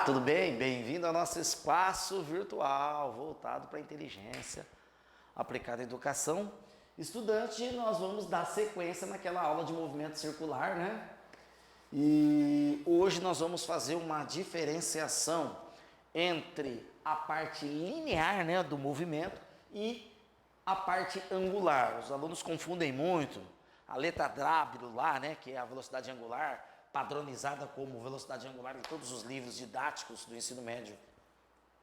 tudo bem? Bem-vindo ao nosso espaço virtual voltado para a inteligência aplicada à educação. Estudante, nós vamos dar sequência naquela aula de movimento circular, né? E hoje nós vamos fazer uma diferenciação entre a parte linear, né, do movimento e a parte angular. Os alunos confundem muito a letra W lá, né, que é a velocidade angular, padronizada como velocidade angular em todos os livros didáticos do ensino médio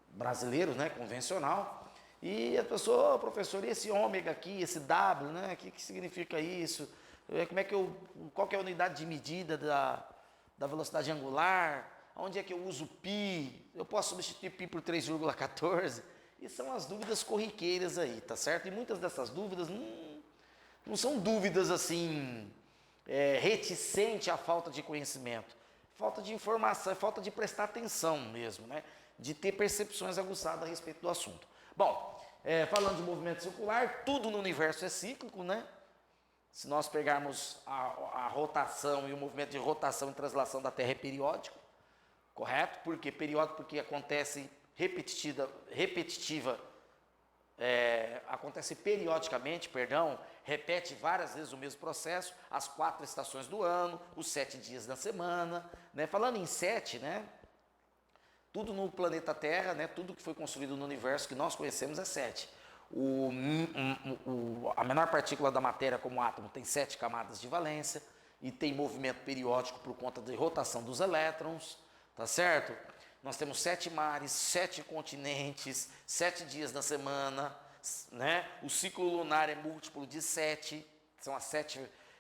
brasileiro, né, convencional. E a pessoa, professor, e esse ômega aqui, esse W, né, o que significa isso? Qual que é a unidade de medida da velocidade angular? Onde é que eu uso π? Eu posso substituir π por 3,14? E são as dúvidas corriqueiras aí, tá certo? E muitas dessas dúvidas não são dúvidas assim, reticente à falta de conhecimento, falta de informação, falta de prestar atenção mesmo, né? De ter percepções aguçadas a respeito do assunto. Bom, falando de movimento circular, tudo no universo é cíclico, né? Se nós pegarmos a rotação e o movimento de rotação e translação da Terra é periódico, correto? Por quê? Periódico porque acontece acontece periodicamente, repete várias vezes o mesmo processo, as 4 estações do ano, os 7 dias da semana, né? Falando em 7, né? Tudo no planeta Terra, né? Tudo que foi construído no universo que nós conhecemos é 7. A menor partícula da matéria, como o átomo, tem 7 camadas de valência e tem movimento periódico por conta de rotação dos elétrons, tá certo? Nós temos 7 mares, 7 continentes, 7 dias da semana, né? O ciclo lunar é múltiplo de 7,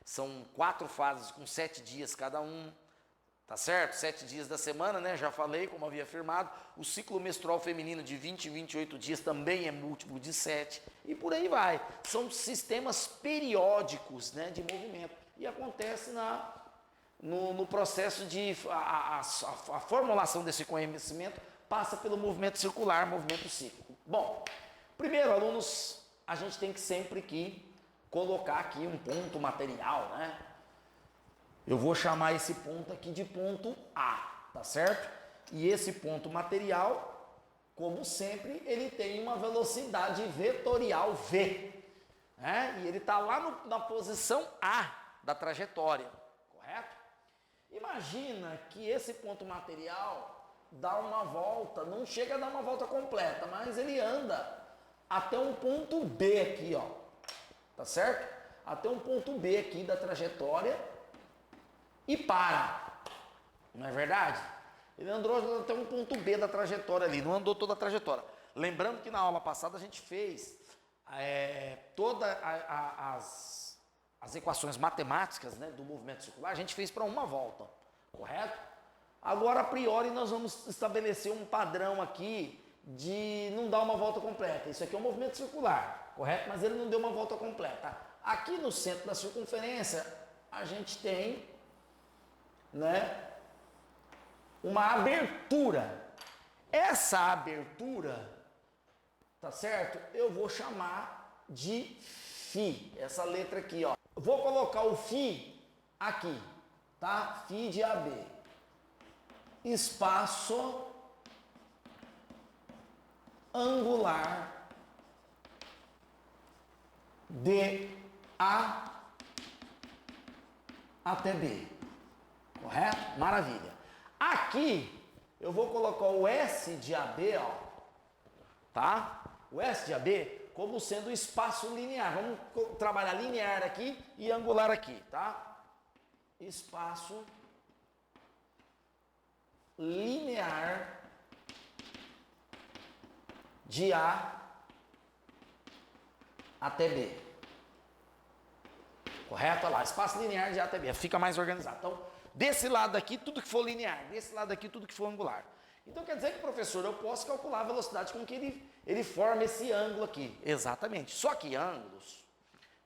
são 4 fases com 7 dias cada um, tá certo? 7 dias da semana, né? Já falei, como havia afirmado. O ciclo menstrual feminino de 20 e 28 dias também é múltiplo de 7, e por aí vai. São sistemas periódicos, né, de movimento, e acontece no processo de a formulação desse conhecimento passa pelo movimento circular, movimento cíclico. Bom, primeiro, alunos, a gente tem que sempre colocar aqui um ponto material, né? Eu vou chamar esse ponto aqui de ponto A, tá certo? E esse ponto material, como sempre, ele tem uma velocidade vetorial V, né? E ele está lá na posição A da trajetória, correto? Imagina que esse ponto material dá uma volta, não chega a dar uma volta completa, mas ele anda até um ponto B aqui, ó, tá certo? Até um ponto B aqui da trajetória e para, não é verdade? Ele andou até um ponto B da trajetória ali, não andou toda a trajetória. Lembrando que na aula passada a gente fez todas as equações matemáticas, né, do movimento circular, a gente fez para uma volta, correto? Agora, a priori, nós vamos estabelecer um padrão aqui de não dar uma volta completa. Isso aqui é um movimento circular, correto? Mas ele não deu uma volta completa. Aqui no centro da circunferência, a gente tem, né, uma abertura. Essa abertura, tá certo? Eu vou chamar de φ, essa letra aqui, ó. Vou colocar o φ aqui, tá? Φ de AB. Espaço angular de A até B. Correto? Maravilha. Aqui eu vou colocar o S de AB, ó, tá? O S de AB como sendo o espaço linear. Vamos trabalhar linear aqui e angular aqui, tá? Espaço linear de A até B. Correto? Olha lá, espaço linear de A até B. Fica mais organizado. Então, desse lado aqui, tudo que for linear. Desse lado aqui, tudo que for angular. Então quer dizer que, professor, eu posso calcular a velocidade com que ele forma esse ângulo aqui. Exatamente. Só que ângulos,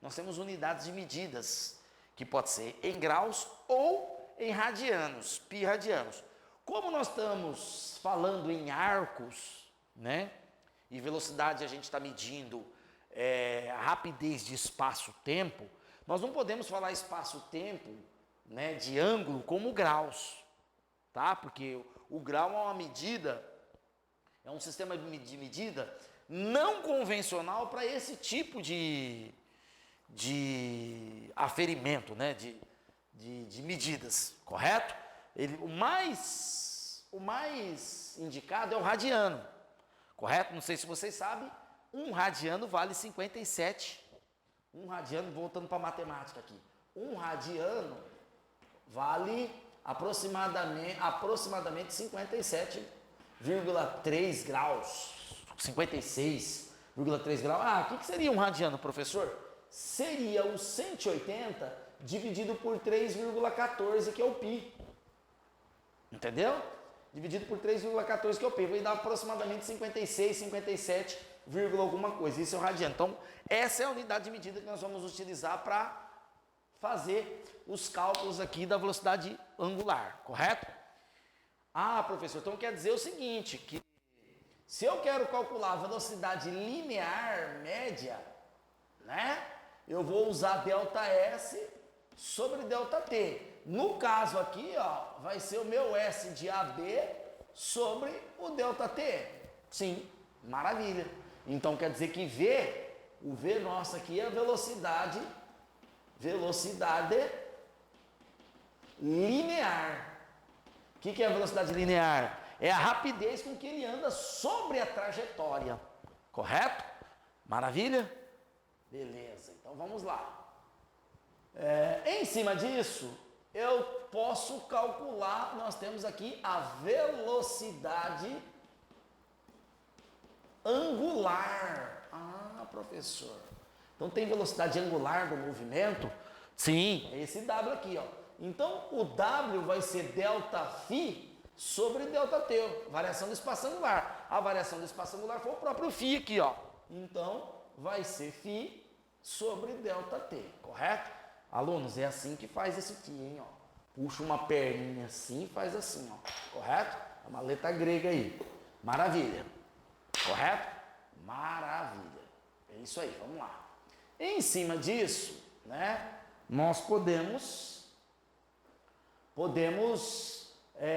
nós temos unidades de medidas, que pode ser em graus ou em radianos, pi radianos. Como nós estamos falando em arcos, né? E velocidade a gente está medindo a rapidez de espaço-tempo, nós não podemos falar espaço-tempo, né, de ângulo como graus. tá? Porque o grau é uma medida, é um sistema de medida não convencional para esse tipo de aferimento, né? De medidas, correto? O mais indicado é o radiano, correto? Não sei se vocês sabem, um radiano vale 57. Um radiano, voltando para a matemática aqui, um radiano vale aproximadamente 57,3 graus, 56,3 graus. O que seria um radiano, professor? Seria o 180 dividido por 3,14, que é o π. Entendeu? Dividido por 3,14, que é o π. Vai dar aproximadamente 56, 57, alguma coisa. Isso é o radiano. Então, essa é a unidade de medida que nós vamos utilizar para fazer os cálculos aqui da velocidade angular, correto? Professor, então quer dizer o seguinte, que se eu quero calcular a velocidade linear média, né, eu vou usar ΔS sobre ΔT. No caso aqui, ó, vai ser o meu S de AB sobre o ΔT. Sim, maravilha. Então quer dizer que o V nosso aqui é a velocidade linear. O que é a velocidade linear? É a rapidez com que ele anda sobre a trajetória, correto? Maravilha? Beleza, então vamos lá. Em cima disso, eu posso calcular, nós temos aqui a velocidade angular. Professor, então tem velocidade angular do movimento? Sim, é esse W aqui, ó. Então o W vai ser ΔΦ sobre ΔT, variação do espaço angular. A variação do espaço angular foi o próprio φ aqui, ó. Então vai ser φ sobre ΔT, correto? Alunos, é assim que faz esse aqui, hein, ó. Puxa uma perninha assim e faz assim, ó. Correto? É uma letra grega aí. Maravilha. Correto? Maravilha. É isso aí, vamos lá. Em cima disso, né, nós podemos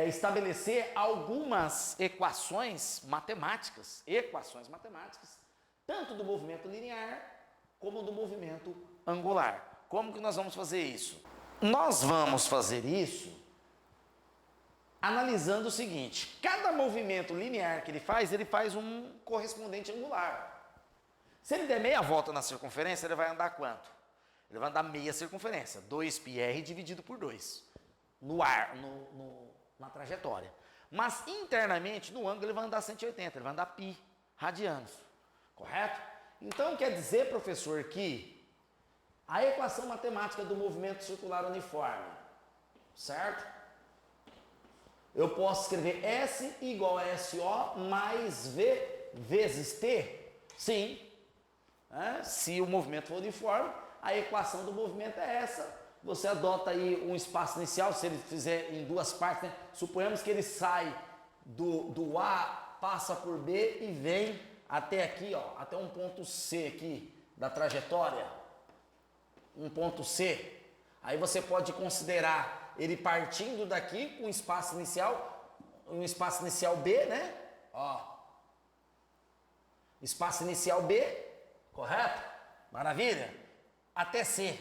estabelecer algumas equações matemáticas, tanto do movimento linear como do movimento angular. Como que nós vamos fazer isso? Nós vamos fazer isso analisando o seguinte: cada movimento linear que ele faz um correspondente angular. Se ele der meia volta na circunferência, ele vai andar quanto? Ele vai andar meia circunferência, 2πr dividido por 2, na trajetória. Mas internamente, no ângulo, ele vai andar 180, ele vai andar π radianos, correto? Então quer dizer, professor, que a equação matemática do movimento circular uniforme, certo? Eu posso escrever S igual a SO mais V vezes T? Sim. Se o movimento for uniforme, a equação do movimento é essa. Você adota aí um espaço inicial, se ele fizer em duas partes, né? Suponhamos que ele sai do A, passa por B e vem até aqui, ó, até um ponto C aqui da trajetória. Um ponto C. Aí você pode considerar ele partindo daqui com um espaço inicial B, né? Ó. Espaço inicial B, correto? Maravilha? Até C.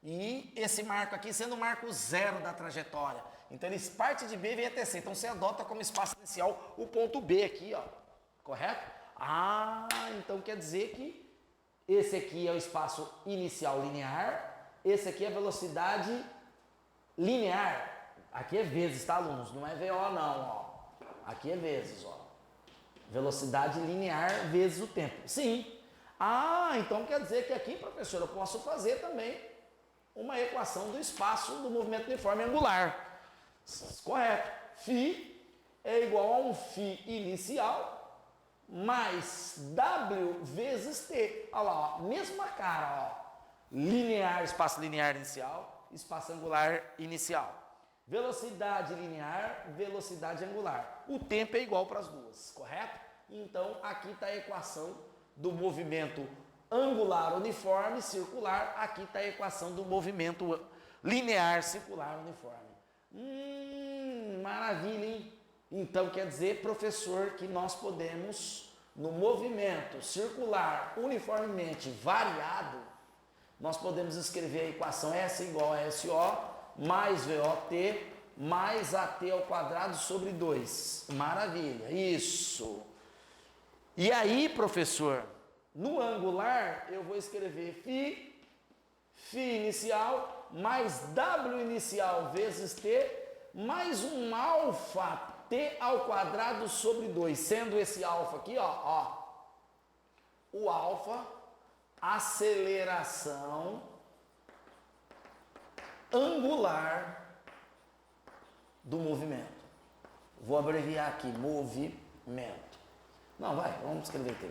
E esse marco aqui sendo o marco zero da trajetória. Então ele parte de B e vem até C. Então você adota como espaço inicial o ponto B aqui, ó. Correto? Então quer dizer que esse aqui é o espaço inicial linear. Esse aqui é a velocidade linear. Aqui é vezes, tá, alunos? Não é VO não, ó. Aqui é vezes, ó. Velocidade linear vezes o tempo. Sim. Então quer dizer que aqui, professor, eu posso fazer também uma equação do espaço do movimento uniforme angular. Correto. Φ é igual a um φ inicial mais W vezes T. Olha lá, ó, mesma cara, ó. Linear, espaço linear inicial, espaço angular inicial. Velocidade linear, velocidade angular. O tempo é igual para as duas, correto? Então, aqui está a equação do movimento angular uniforme circular. Aqui está a equação do movimento linear circular uniforme. maravilha, hein? Então quer dizer, professor, que nós podemos, no movimento circular uniformemente variado, nós podemos escrever a equação S igual a SO mais VOT mais AT ao quadrado sobre 2. Maravilha, isso. E aí, professor, no angular eu vou escrever φ inicial mais W inicial vezes T mais um alfa T ao quadrado sobre 2, sendo esse alfa aqui, o alfa, aceleração angular do movimento. Vou abreviar aqui, movimento. Não, vai, vamos escrever aqui,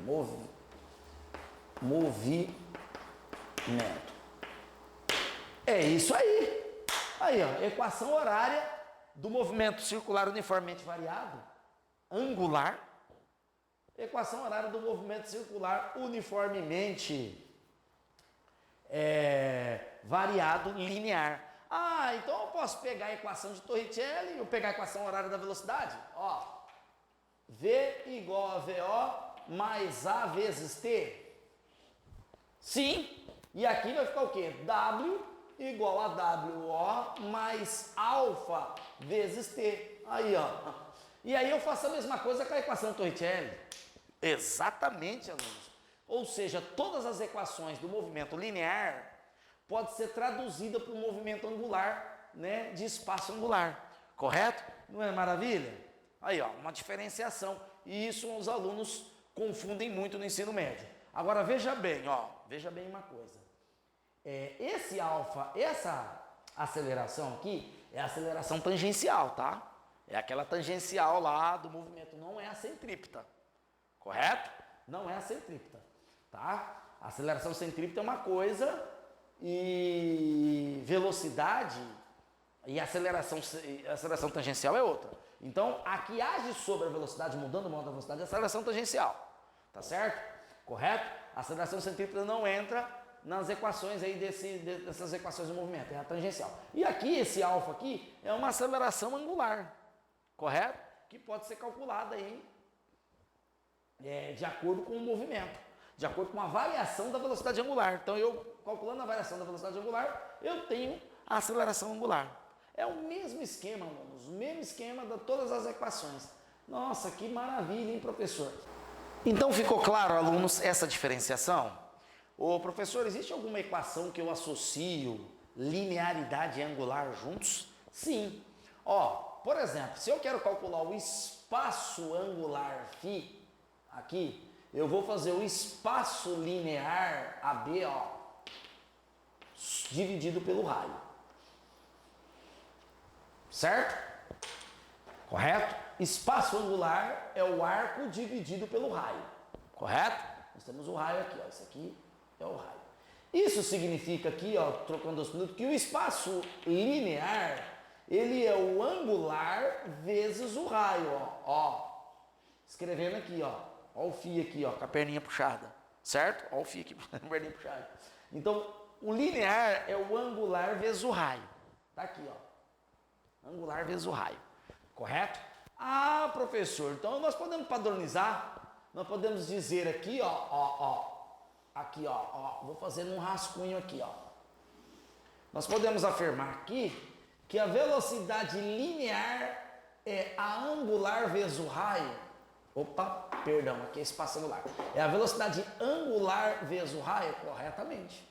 movimento. É isso aí. Aí, ó, equação horária do movimento circular uniformemente variado, angular. Equação horária do movimento circular uniformemente variado linear. Ah, então eu posso pegar a equação de Torricelli, eu pegar a equação horária da velocidade, ó. V igual a VO mais A vezes T. Sim. E aqui vai ficar o quê? W igual a WO mais alfa vezes T. Aí, ó. E aí eu faço a mesma coisa com a equação de Torricelli. Exatamente, alunos. Ou seja, todas as equações do movimento linear pode ser traduzida para o movimento angular, né, de espaço angular. Correto? Não é maravilha? Aí, ó, uma diferenciação. E isso os alunos confundem muito no ensino médio. Agora, veja bem, ó. Veja bem uma coisa. Esse alfa, essa aceleração aqui, é a aceleração tangencial, tá? É aquela tangencial lá do movimento, não é a centrípeta. Correto? Não é a centrípeta, tá? A aceleração centrípeta é uma coisa e velocidade e aceleração tangencial é outra. Então, a que age sobre a velocidade, mudando o modo da velocidade, é a aceleração tangencial. Tá certo? Correto? A aceleração centrípeta não entra nas equações aí dessas equações de movimento, é a tangencial. E aqui, esse alfa aqui, é uma aceleração angular. Correto? Que pode ser calculada aí de acordo com o movimento, de acordo com a variação da velocidade angular. Então, eu calculando a variação da velocidade angular, eu tenho a aceleração angular. É o mesmo esquema, alunos, o mesmo esquema de todas as equações. Nossa, que maravilha, hein, professor? Então, ficou claro, alunos, essa diferenciação? Ô, professor, existe alguma equação que eu associo linearidade e angular juntos? Sim. Ó, por exemplo, se eu quero calcular o espaço angular φ, aqui, eu vou fazer o espaço linear AB, ó, dividido pelo raio. Certo? Correto? Espaço angular é o arco dividido pelo raio. Correto? Nós temos o raio aqui, ó. Isso aqui é o raio. Isso significa aqui, ó, trocando os minutos, que o espaço linear, ele é o angular vezes o raio, ó. Escrevendo aqui, ó. Ó o φ aqui, ó, com a perninha puxada. Certo? Ó o φ aqui, com a perninha puxada. Então, o linear é o angular vezes o raio. Tá aqui, ó. Angular vezes o raio. Correto? Ah, professor, então nós podemos padronizar. Nós podemos dizer aqui, ó. Aqui, ó. Vou fazer um rascunho aqui, ó. Nós podemos afirmar aqui que a velocidade linear é a angular vezes o raio. Opa, perdão, aqui é espaço angular. É a velocidade angular vezes o raio, corretamente.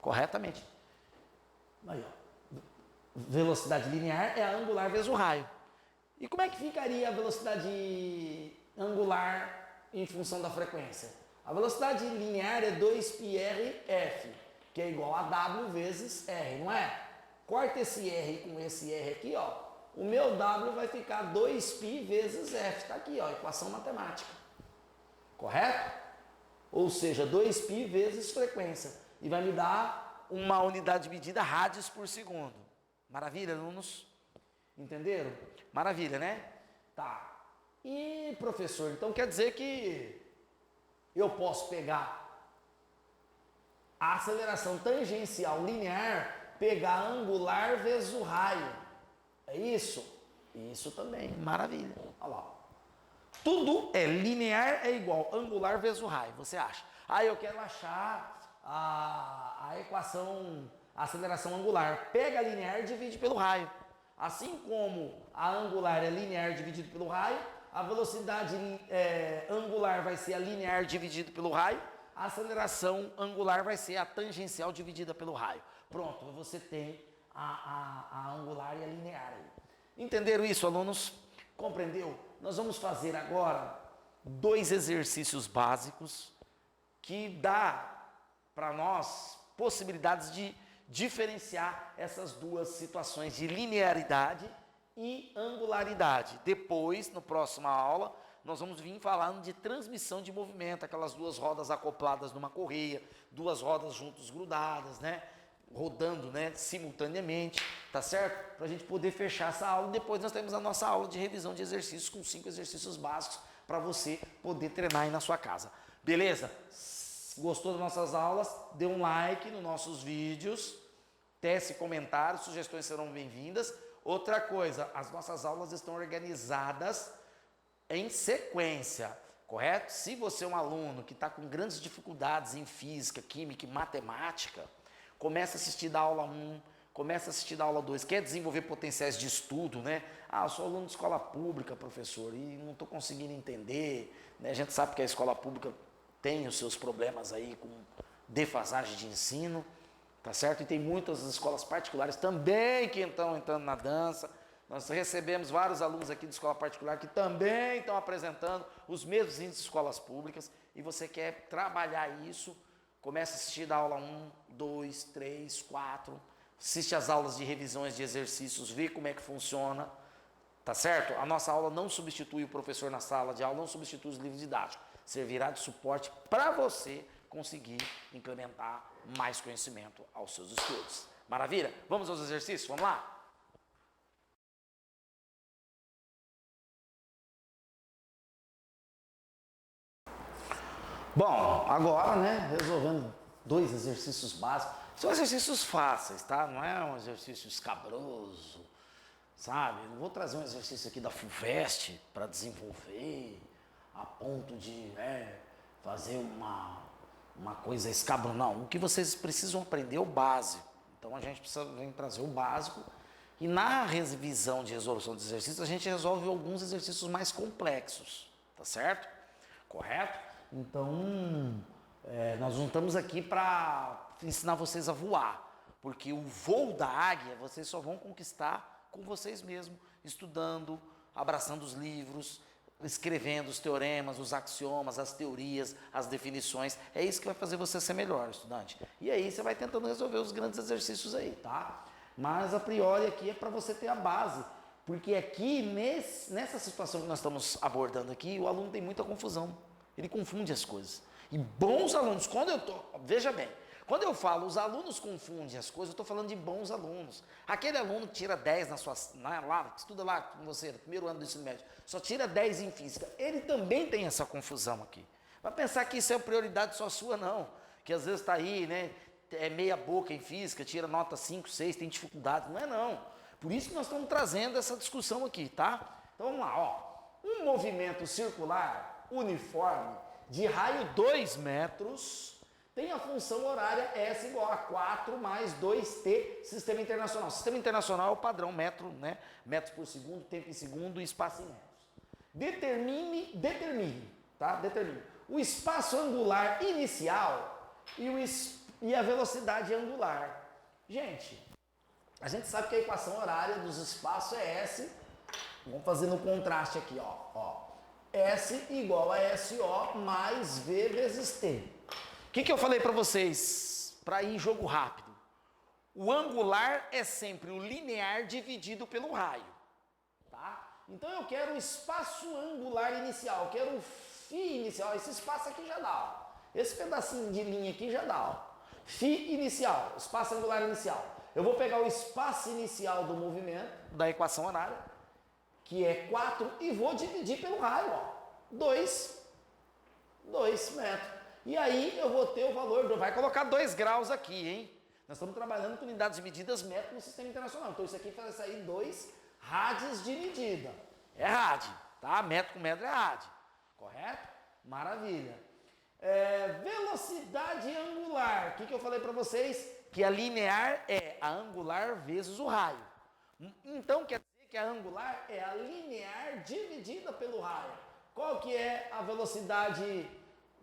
Corretamente. Aí, ó. Velocidade linear é a angular vezes o raio. E como é que ficaria a velocidade angular em função da frequência? A velocidade linear é 2πrf, que é igual a W vezes R, não é? Corta esse R com esse R aqui, ó. O meu W vai ficar 2π vezes F. Está aqui, ó, equação matemática. Correto? Ou seja, 2π vezes frequência. E vai me dar uma unidade de medida rádios por segundo. Maravilha, alunos? Entenderam? Maravilha, né? Tá. E, professor, então quer dizer que eu posso pegar a aceleração tangencial linear, pegar angular vezes o raio. É isso? Isso também, maravilha. Olha lá. Tudo é linear é igual, angular vezes o raio, você acha? Eu quero achar a equação, a aceleração angular. Pega a linear e divide pelo raio. Assim como a angular é linear dividido pelo raio, a velocidade angular vai ser a linear dividido pelo raio, a aceleração angular vai ser a tangencial dividida pelo raio. Pronto, você tem a angular e a linear aí. Entenderam isso, alunos? Compreendeu? Nós vamos fazer agora 2 exercícios básicos que dá para nós possibilidades de diferenciar essas duas situações de linearidade e angularidade. Depois, na próxima aula, nós vamos vir falando de transmissão de movimento, aquelas 2 rodas acopladas numa correia, 2 rodas juntas grudadas, né? Rodando, né, simultaneamente, tá certo? Para a gente poder fechar essa aula. Depois nós temos a nossa aula de revisão de exercícios com 5 exercícios básicos para você poder treinar aí na sua casa. Beleza? Gostou das nossas aulas? Dê um like nos nossos vídeos, tece comentários, sugestões serão bem-vindas. Outra coisa, as nossas aulas estão organizadas em sequência, correto? Se você é um aluno que está com grandes dificuldades em física, química e matemática, começa a assistir da aula 1, começa a assistir da aula 2, quer desenvolver potenciais de estudo, né? Eu sou aluno de escola pública, professor, e não estou conseguindo entender, né? A gente sabe que a escola pública tem os seus problemas aí com defasagem de ensino, tá certo? E tem muitas escolas particulares também que estão entrando na dança. Nós recebemos vários alunos aqui de escola particular que também estão apresentando os mesmos índices de escolas públicas, e você quer trabalhar isso. Começa a assistir da aula 1, 2, 3, 4, assiste as aulas de revisões de exercícios, vê como é que funciona, tá certo? A nossa aula não substitui o professor na sala de aula, não substitui os livros didáticos, servirá de suporte para você conseguir implementar mais conhecimento aos seus estudos. Maravilha? Vamos aos exercícios? Vamos lá? Bom, agora, né, resolvendo 2 exercícios básicos. São exercícios fáceis, tá? Não é um exercício escabroso, sabe? Não vou trazer um exercício aqui da FUVEST para desenvolver a ponto de fazer uma coisa escabrosa. Não, o que vocês precisam aprender é o básico. Então a gente precisa trazer o básico, e na revisão de resolução de exercícios a gente resolve alguns exercícios mais complexos, tá certo? Correto? Então, nós não estamos aqui para ensinar vocês a voar, porque o voo da águia vocês só vão conquistar com vocês mesmos, estudando, abraçando os livros, escrevendo os teoremas, os axiomas, as teorias, as definições. É isso que vai fazer você ser melhor, estudante. E aí você vai tentando resolver os grandes exercícios aí, tá? Mas a priori aqui é para você ter a base, porque aqui nessa situação que nós estamos abordando aqui, o aluno tem muita confusão. Ele confunde as coisas. E bons alunos, veja bem, quando eu falo os alunos confundem as coisas, eu estou falando de bons alunos. Aquele aluno que tira 10 que estuda lá com você, no primeiro ano do ensino médio, só tira 10 em física, ele também tem essa confusão aqui. Vai pensar que isso é prioridade só sua, não. Que às vezes está aí, né, é meia boca em física, tira nota 5, 6, tem dificuldade. Não é não. Por isso que nós estamos trazendo essa discussão aqui, tá? Então vamos lá, ó. Um movimento circular uniforme de raio 2 metros tem a função horária S igual a 4 mais 2T, sistema internacional. Sistema internacional é o padrão metro, né? Metros por segundo, tempo em segundo e espaço em metros. Determine o espaço angular inicial e a velocidade angular. Gente, a gente sabe que a equação horária dos espaços é S. Vamos fazer no contraste aqui, ó. S igual a SO mais V vezes T. O que eu falei para vocês para ir em jogo rápido? O angular é sempre o linear dividido pelo raio, tá? Então eu quero o espaço angular inicial, eu quero o φ inicial. Esse espaço aqui já dá, ó. Esse pedacinho de linha aqui já dá, ó. Φ inicial, espaço angular inicial. Eu vou pegar o espaço inicial do movimento, da equação horária, que é 4, e vou dividir pelo raio, ó. 2 metros. E aí eu vou ter o valor, vai colocar 2 graus aqui, hein? Nós estamos trabalhando com unidades de medidas metros no sistema internacional. Então isso aqui vai sair 2 Rades de medida. É rad, tá? Metro com metro é rad. Correto? Maravilha. Velocidade angular. O que eu falei para vocês? Que a linear é a angular vezes o raio. Então quer dizer que a angular é a linear dividida pelo raio. Qual que é a velocidade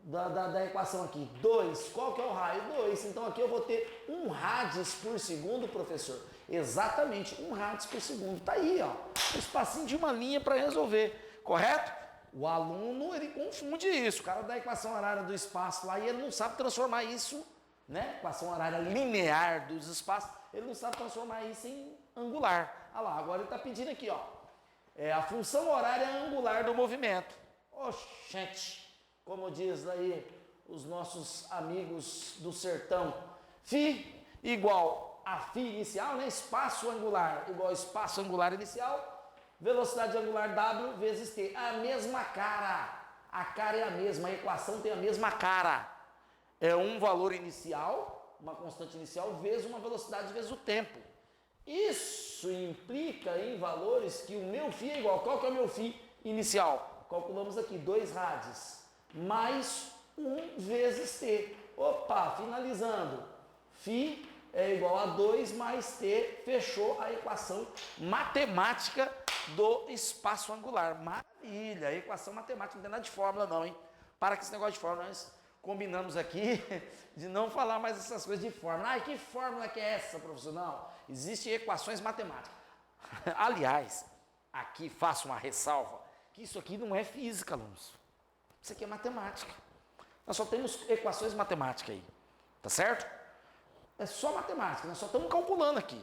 da equação aqui? 2. Qual que é o raio? 2. Então aqui eu vou ter 1 radians por segundo, professor. Exatamente, 1 radians por segundo. Tá aí, ó. Um espacinho de uma linha para resolver. Correto? O aluno, ele confunde isso. O cara dá a equação horária do espaço lá e ele não sabe transformar isso, né? Equação horária linear dos espaços, ele não sabe transformar isso em angular. Olha lá, agora ele está pedindo aqui, ó. A função horária angular do movimento. Oxente, como diz aí os nossos amigos do sertão. Φ igual a φ inicial, né? Espaço angular igual a espaço angular inicial. Velocidade angular W vezes T. A mesma cara. A cara é a mesma, a equação tem a mesma cara. É um valor inicial, uma constante inicial, vezes uma velocidade vezes o tempo. Isso implica em valores que o meu φ é igual. Qual que é o meu φ inicial? Calculamos aqui, 2 radians, mais 1 vezes T. Opa, finalizando. Φ é igual a 2 mais T, fechou a equação matemática do espaço angular. Maravilha, a equação matemática, não tem nada de fórmula não, hein? Para com esse negócio de fórmula, nós combinamos aqui de não falar mais essas coisas de fórmula. Ai, que fórmula que é essa, professor? Não, existem equações matemáticas. Aliás, aqui faço uma ressalva, que isso aqui não é física, alunos. Isso aqui é matemática. Nós só temos equações matemáticas aí, tá certo? É só matemática, nós só estamos calculando aqui.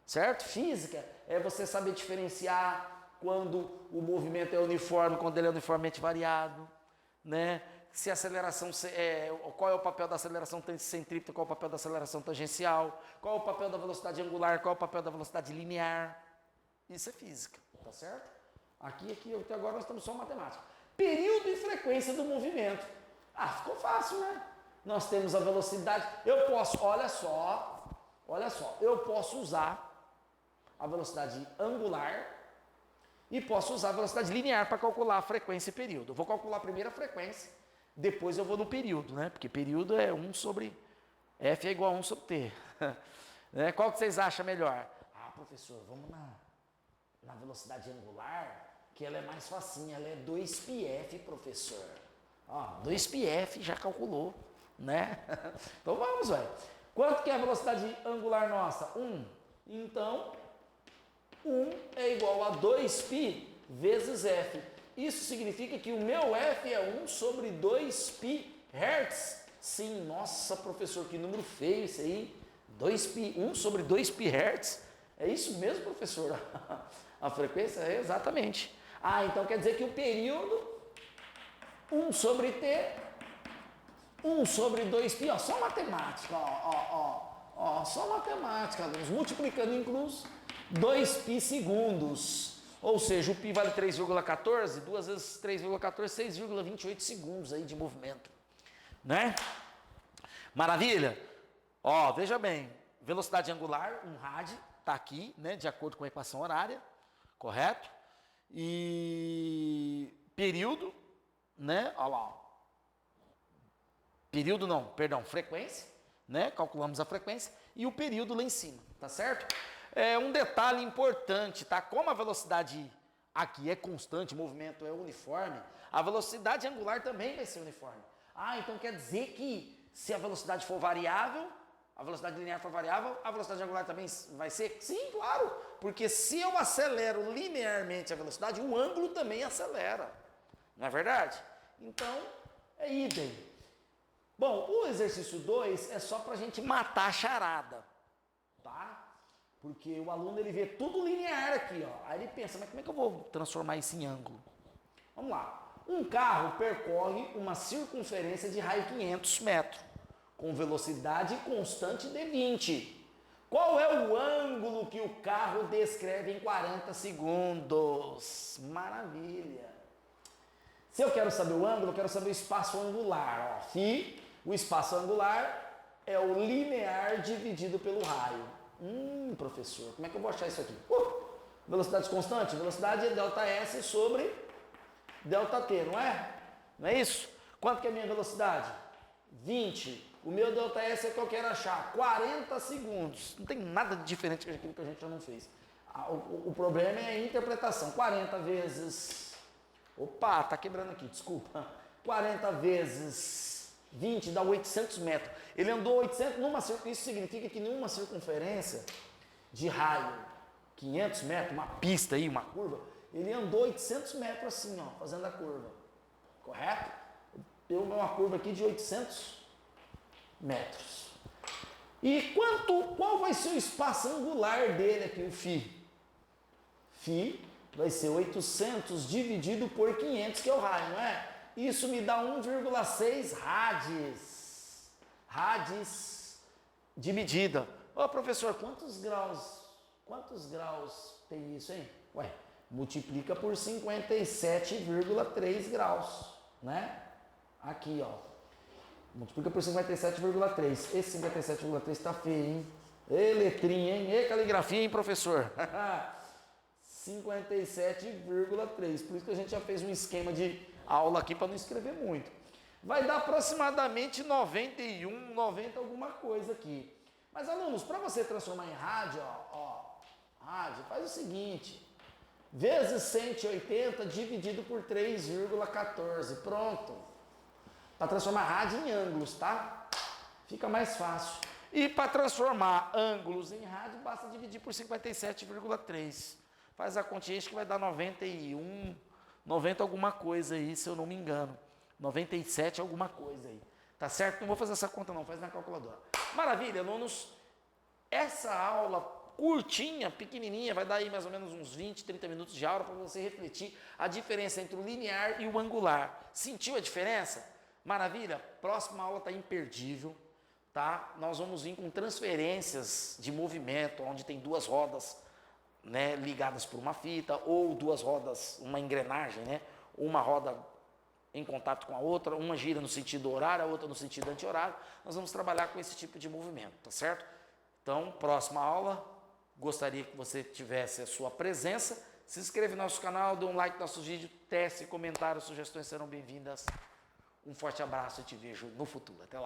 Certo? Física é você saber diferenciar quando o movimento é uniforme, quando ele é uniformemente variado, né? Se a aceleração, qual é o papel da aceleração centrípeta, qual é o papel da aceleração tangencial, qual é o papel da velocidade angular, qual é o papel da velocidade linear. Isso é física, tá certo? Aqui, até agora nós estamos só em matemática. Período e frequência do movimento. Ah, ficou fácil, né? Nós temos a velocidade, eu posso, olha só, eu posso usar a velocidade angular e posso usar a velocidade linear para calcular a frequência e período. Eu vou calcular primeiro a frequência, depois eu vou no período, né? Porque período é 1 sobre F é igual a 1 sobre T. Né? Qual que vocês acham melhor? Ah, professor, vamos na velocidade angular, que ela é mais facinha, ela é 2πf, professor. Ó, 2πf já calculou, né? Então vamos, velho. Quanto que é a velocidade angular nossa? 1. Então, 1 é igual a 2π vezes f. Isso significa que o meu f é 1 sobre 2π Hz. Sim, nossa, professor, que número feio isso aí. 2π, 1 sobre 2π Hz. É isso mesmo, professor? A frequência é exatamente. Ah, então quer dizer que o período 1 sobre t, 1 sobre 2π, ó, só matemática, ó, só matemática, alunos, multiplicando em cruz, 2π segundos, ou seja, o π vale 3,14, 2 vezes 3,14, 6,28 segundos aí de movimento, né? Maravilha? Ó, veja bem, velocidade angular, 1 rad, tá aqui, né, de acordo com a equação horária, correto? E período, né, olha lá, período não, perdão, frequência, né, calculamos a frequência, e o período lá em cima, tá certo? É um detalhe importante, tá? Como a velocidade aqui é constante, o movimento é uniforme, a velocidade angular também vai ser uniforme. Ah, então quer dizer que se a velocidade for variável, a velocidade linear for variável, a velocidade angular também vai ser? Sim, claro, porque se eu acelero linearmente a velocidade, o ângulo também acelera, não é verdade? Então, é idem. Bom, o exercício 2 é só para a gente matar a charada, tá? Porque o aluno ele vê tudo linear aqui, ó. Aí ele pensa, mas como é que eu vou transformar isso em ângulo? Vamos lá. Um carro percorre uma circunferência de raio 500 metros, com velocidade constante de 20. Qual é o ângulo que o carro descreve em 40 segundos? Maravilha! Se eu quero saber o ângulo, eu quero saber o espaço angular. Ó. Φ, o espaço angular é o linear dividido pelo raio. Professor, como é que eu vou achar isso aqui? Velocidade constante? Velocidade é ΔS sobre ΔT, não é? Não é isso? Quanto que é a minha velocidade? 20. O meu ΔS é que eu quero achar. 40 segundos. Não tem nada de diferente daquilo que a gente já não fez. O problema é a interpretação. 40 vezes... Opa, tá quebrando aqui, desculpa. 40 vezes 20 dá 800 metros. Ele andou 800... Isso significa que numa circunferência de raio, 500 metros, uma pista aí, uma curva, ele andou 800 metros assim, ó, fazendo a curva. Correto? Deu uma curva aqui de 800 metros. E qual vai ser o espaço angular dele aqui, o φ? Φ vai ser 800 dividido por 500, que é o raio, não é? Isso me dá 1,6 rádios. Rádios de medida. Ô, professor, quantos graus tem isso, hein? Ué, multiplica por 57,3 graus, né? Aqui, ó. Multiplica por 57,3. Esse 57,3 está feio, hein? Ê, letrinha, hein? Ê, caligrafia, hein, professor? 57,3. Por isso que a gente já fez um esquema de aula aqui para não escrever muito. Vai dar aproximadamente 91, 90 alguma coisa aqui. Mas, alunos, para você transformar em rádio, rádio, faz o seguinte. Vezes 180 dividido por 3,14. Pronto. Para transformar rádio em ângulos, tá? Fica mais fácil. E para transformar ângulos em rádio, basta dividir por 57,3. Faz a continha que vai dar 91, 90 alguma coisa aí, se eu não me engano. 97 alguma coisa aí. Tá certo? Não vou fazer essa conta não, faz na calculadora. Maravilha, alunos. Essa aula curtinha, pequenininha, vai dar aí mais ou menos uns 20, 30 minutos de aula para você refletir a diferença entre o linear e o angular. Sentiu a diferença? Maravilha? Próxima aula está imperdível, tá? Nós vamos vir com transferências de movimento, onde tem duas rodas, né, ligadas por uma fita, ou duas rodas, uma engrenagem, né? Uma roda em contato com a outra, uma gira no sentido horário, a outra no sentido anti-horário. Nós vamos trabalhar com esse tipo de movimento, tá certo? Então, próxima aula, gostaria que você tivesse a sua presença. Se inscreve no nosso canal, dê um like no nosso vídeo, teste, comentários, sugestões serão bem-vindas. Um forte abraço e te vejo no futuro. Até lá.